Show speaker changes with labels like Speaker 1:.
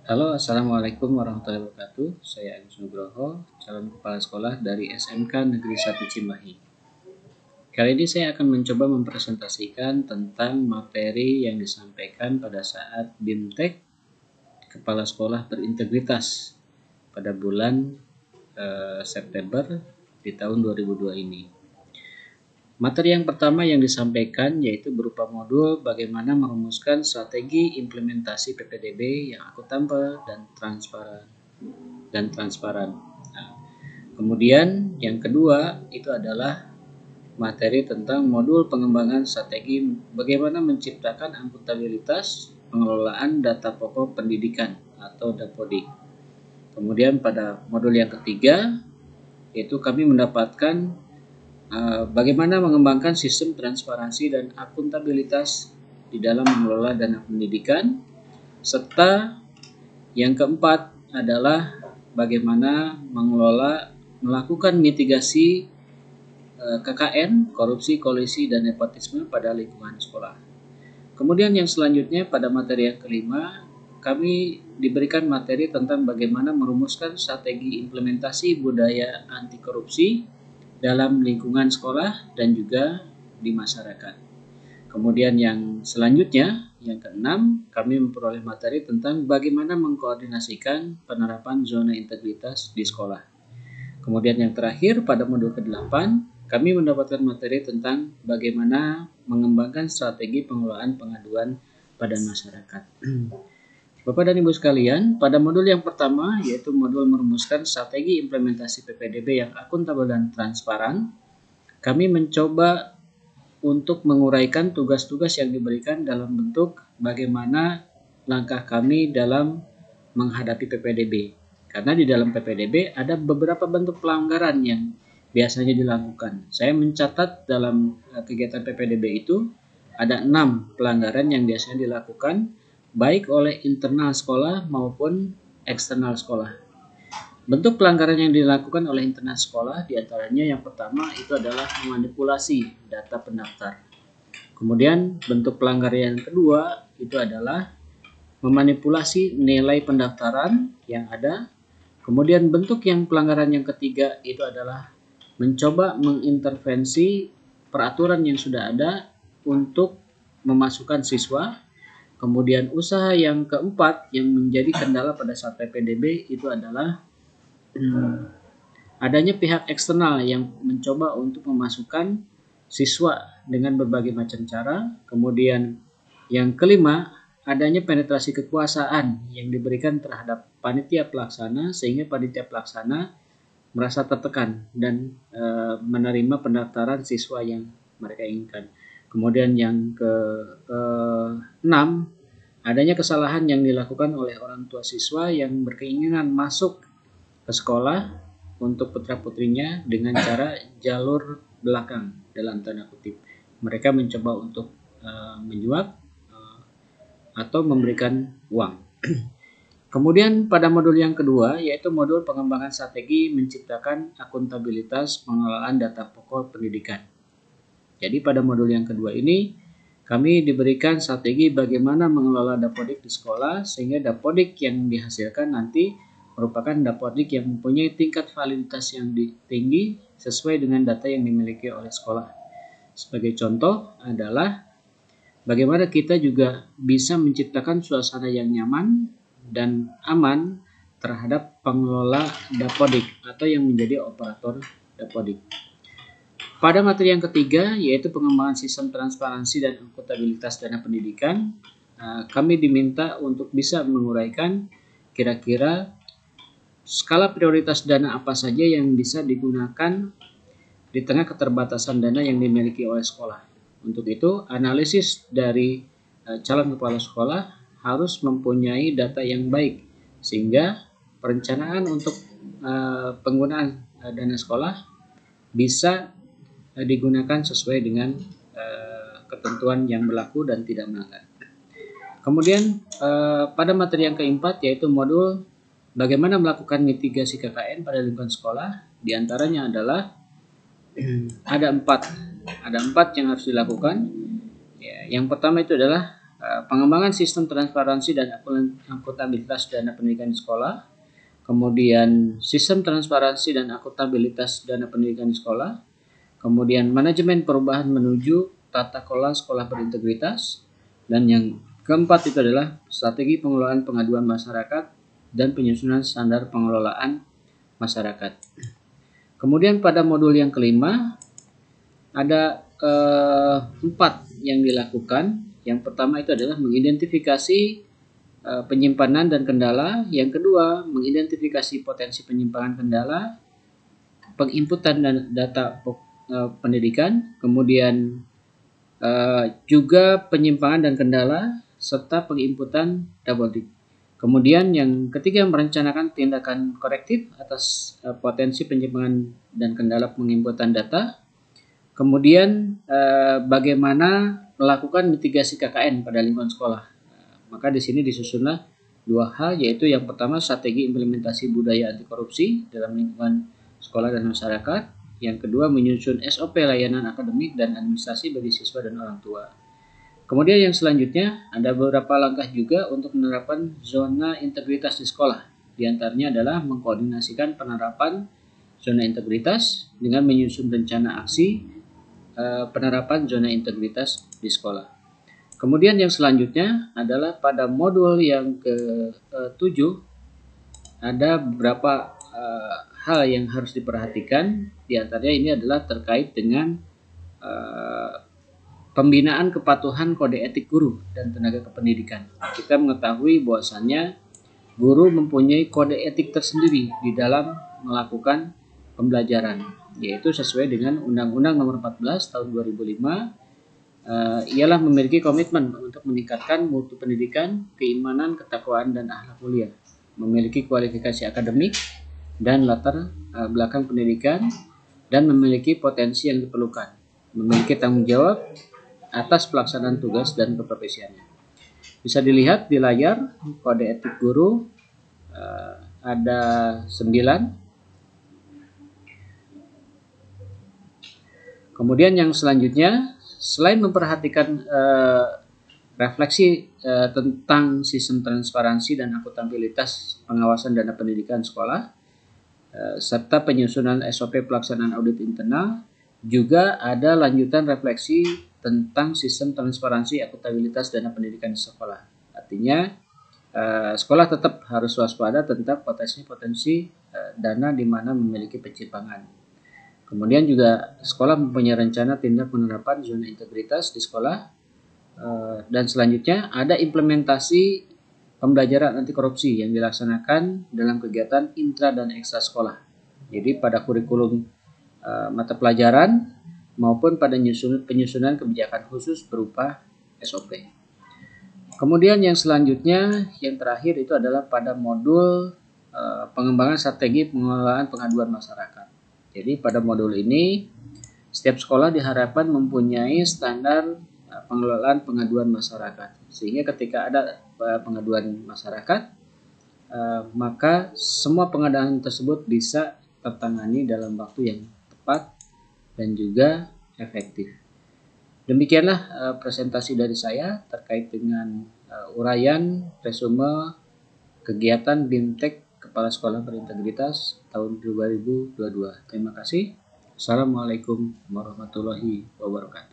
Speaker 1: Halo, Assalamualaikum warahmatullahi wabarakatuh. Saya Agus Nugroho, calon kepala sekolah dari SMK Negeri 1 Cimahi. Kali ini saya akan mencoba mempresentasikan tentang materi yang disampaikan pada saat BIMTEK Kepala Sekolah Berintegritas pada bulan September di tahun 2002 ini. Materi yang pertama yang disampaikan yaitu berupa modul bagaimana merumuskan strategi implementasi PPDB yang akuntabel dan transparan. Nah, kemudian yang kedua itu adalah materi tentang modul pengembangan strategi bagaimana menciptakan akuntabilitas pengelolaan data pokok pendidikan atau DAPODIK. Kemudian pada modul yang ketiga yaitu kami mendapatkan bagaimana mengembangkan sistem transparansi dan akuntabilitas di dalam mengelola dana pendidikan, serta yang keempat adalah bagaimana melakukan mitigasi KKN, korupsi, kolusi, dan nepotisme pada lingkungan sekolah. Kemudian yang selanjutnya pada materi yang kelima, kami diberikan materi tentang bagaimana merumuskan strategi implementasi budaya anti korupsi dalam lingkungan sekolah dan juga di masyarakat. Kemudian yang selanjutnya, yang keenam, kami memperoleh materi tentang bagaimana mengkoordinasikan penerapan zona integritas di sekolah. Kemudian yang terakhir, pada modul ke-8, kami mendapatkan materi tentang bagaimana mengembangkan strategi pengelolaan pengaduan pada masyarakat. Bapak dan Ibu sekalian, pada modul yang pertama yaitu modul merumuskan strategi implementasi PPDB yang akuntabel dan transparan, kami mencoba untuk menguraikan tugas-tugas yang diberikan dalam bentuk bagaimana langkah kami dalam menghadapi PPDB. Karena di dalam PPDB ada beberapa bentuk pelanggaran yang biasanya dilakukan. Saya mencatat dalam kegiatan PPDB itu ada 6 pelanggaran yang biasanya dilakukan baik oleh internal sekolah maupun eksternal sekolah. Bentuk pelanggaran yang dilakukan oleh internal sekolah diantaranya yang pertama itu adalah memanipulasi data pendaftar. Kemudian bentuk pelanggaran yang kedua itu adalah memanipulasi nilai pendaftaran yang ada. Kemudian bentuk yang pelanggaran yang ketiga itu adalah mencoba mengintervensi peraturan yang sudah ada untuk memasukkan siswa. Kemudian usaha yang keempat yang menjadi kendala pada saat PPDB itu adalah adanya pihak eksternal yang mencoba untuk memasukkan siswa dengan berbagai macam cara. Kemudian yang kelima, adanya penetrasi kekuasaan yang diberikan terhadap panitia pelaksana sehingga panitia pelaksana merasa tertekan dan menerima pendaftaran siswa yang mereka inginkan. Kemudian yang ke-6, adanya kesalahan yang dilakukan oleh orang tua siswa yang berkeinginan masuk ke sekolah untuk putra-putrinya dengan cara jalur belakang dalam tanda kutip. Mereka mencoba untuk menyuap atau memberikan uang. Kemudian pada modul yang kedua yaitu modul pengembangan strategi menciptakan akuntabilitas pengelolaan data pokok pendidikan. Jadi pada modul yang kedua ini kami diberikan strategi bagaimana mengelola dapodik di sekolah sehingga dapodik yang dihasilkan nanti merupakan dapodik yang mempunyai tingkat validitas yang tinggi sesuai dengan data yang dimiliki oleh sekolah. Sebagai contoh adalah bagaimana kita juga bisa menciptakan suasana yang nyaman dan aman terhadap pengelola dapodik atau yang menjadi operator dapodik. Pada materi yang ketiga yaitu pengembangan sistem transparansi dan akuntabilitas dana pendidikan, kami diminta untuk bisa menguraikan kira-kira skala prioritas dana apa saja yang bisa digunakan di tengah keterbatasan dana yang dimiliki oleh sekolah. Untuk itu, analisis dari calon kepala sekolah harus mempunyai data yang baik sehingga perencanaan untuk penggunaan dana sekolah bisa digunakan sesuai dengan ketentuan yang berlaku dan tidak melanggar. Kemudian pada materi yang keempat yaitu modul bagaimana melakukan mitigasi KKN pada lingkungan sekolah, diantaranya adalah ada empat yang harus dilakukan. Ya, yang pertama itu adalah pengembangan sistem transparansi dan akuntabilitas dana pendidikan di sekolah, kemudian sistem transparansi dan akuntabilitas dana pendidikan di sekolah, kemudian manajemen perubahan menuju tata kelola sekolah berintegritas, dan yang keempat itu adalah strategi pengelolaan pengaduan masyarakat dan penyusunan standar pengelolaan masyarakat. Kemudian pada modul yang kelima ada 4 yang dilakukan. Yang pertama itu adalah mengidentifikasi penyimpanan dan kendala. Yang kedua, mengidentifikasi potensi penyimpangan kendala, penginputan dan data pendidikan, kemudian juga penyimpangan dan kendala, serta penginputan double dip. Kemudian yang ketiga, merencanakan tindakan korektif atas potensi penyimpangan dan kendala penginputan data. Kemudian bagaimana melakukan mitigasi KKN pada lingkungan sekolah. Maka di sini disusunlah 2 hal, yaitu yang pertama strategi implementasi budaya anti korupsi dalam lingkungan sekolah dan masyarakat. Yang kedua menyusun SOP layanan akademik dan administrasi bagi siswa dan orang tua. Kemudian yang selanjutnya ada beberapa langkah juga untuk menerapkan zona integritas di sekolah. Di antaranya adalah mengkoordinasikan penerapan zona integritas dengan menyusun rencana aksi penerapan zona integritas di sekolah. Kemudian yang selanjutnya adalah pada modul yang ke-7 ada beberapa hal yang harus diperhatikan. Di antaranya ini adalah terkait dengan pembinaan kepatuhan kode etik guru dan tenaga kependidikan. Kita mengetahui bahwasannya guru mempunyai kode etik tersendiri di dalam melakukan pembelajaran, yaitu sesuai dengan Undang-Undang Nomor 14 Tahun 2005. Ialah memiliki komitmen untuk meningkatkan mutu pendidikan, keimanan, ketakwaan, dan akhlak mulia, memiliki kualifikasi akademik dan latar belakang pendidikan, dan memiliki potensi yang diperlukan, memiliki tanggung jawab atas pelaksanaan tugas dan keprofesiannya. Bisa dilihat di layar kode etik guru ada 9. Kemudian yang selanjutnya, selain memperhatikan refleksi tentang sistem transparansi dan akuntabilitas pengawasan dana pendidikan sekolah, serta penyusunan SOP pelaksanaan audit internal, juga ada lanjutan refleksi tentang sistem transparansi akuntabilitas dana pendidikan di sekolah. Artinya, sekolah tetap harus waspada tentang potensi-potensi dana di mana memiliki penyimpangan. Kemudian juga sekolah mempunyai rencana tindak penerapan zona integritas di sekolah, dan selanjutnya ada implementasi pembelajaran anti korupsi yang dilaksanakan dalam kegiatan intra dan ekstra sekolah. Jadi pada kurikulum mata pelajaran maupun pada penyusunan kebijakan khusus berupa SOP. Kemudian yang selanjutnya, yang terakhir itu adalah pada modul pengembangan strategi pengelolaan pengaduan masyarakat. Jadi pada modul ini setiap sekolah diharapkan mempunyai standar pengelolaan pengaduan masyarakat, sehingga ketika ada pengaduan masyarakat, maka semua pengaduan tersebut bisa tertangani dalam waktu yang tepat dan juga efektif. Demikianlah presentasi dari saya terkait dengan uraian resume kegiatan BIMTEK Kepala Sekolah Berintegritas tahun 2022. Terima kasih. Assalamualaikum warahmatullahi wabarakatuh.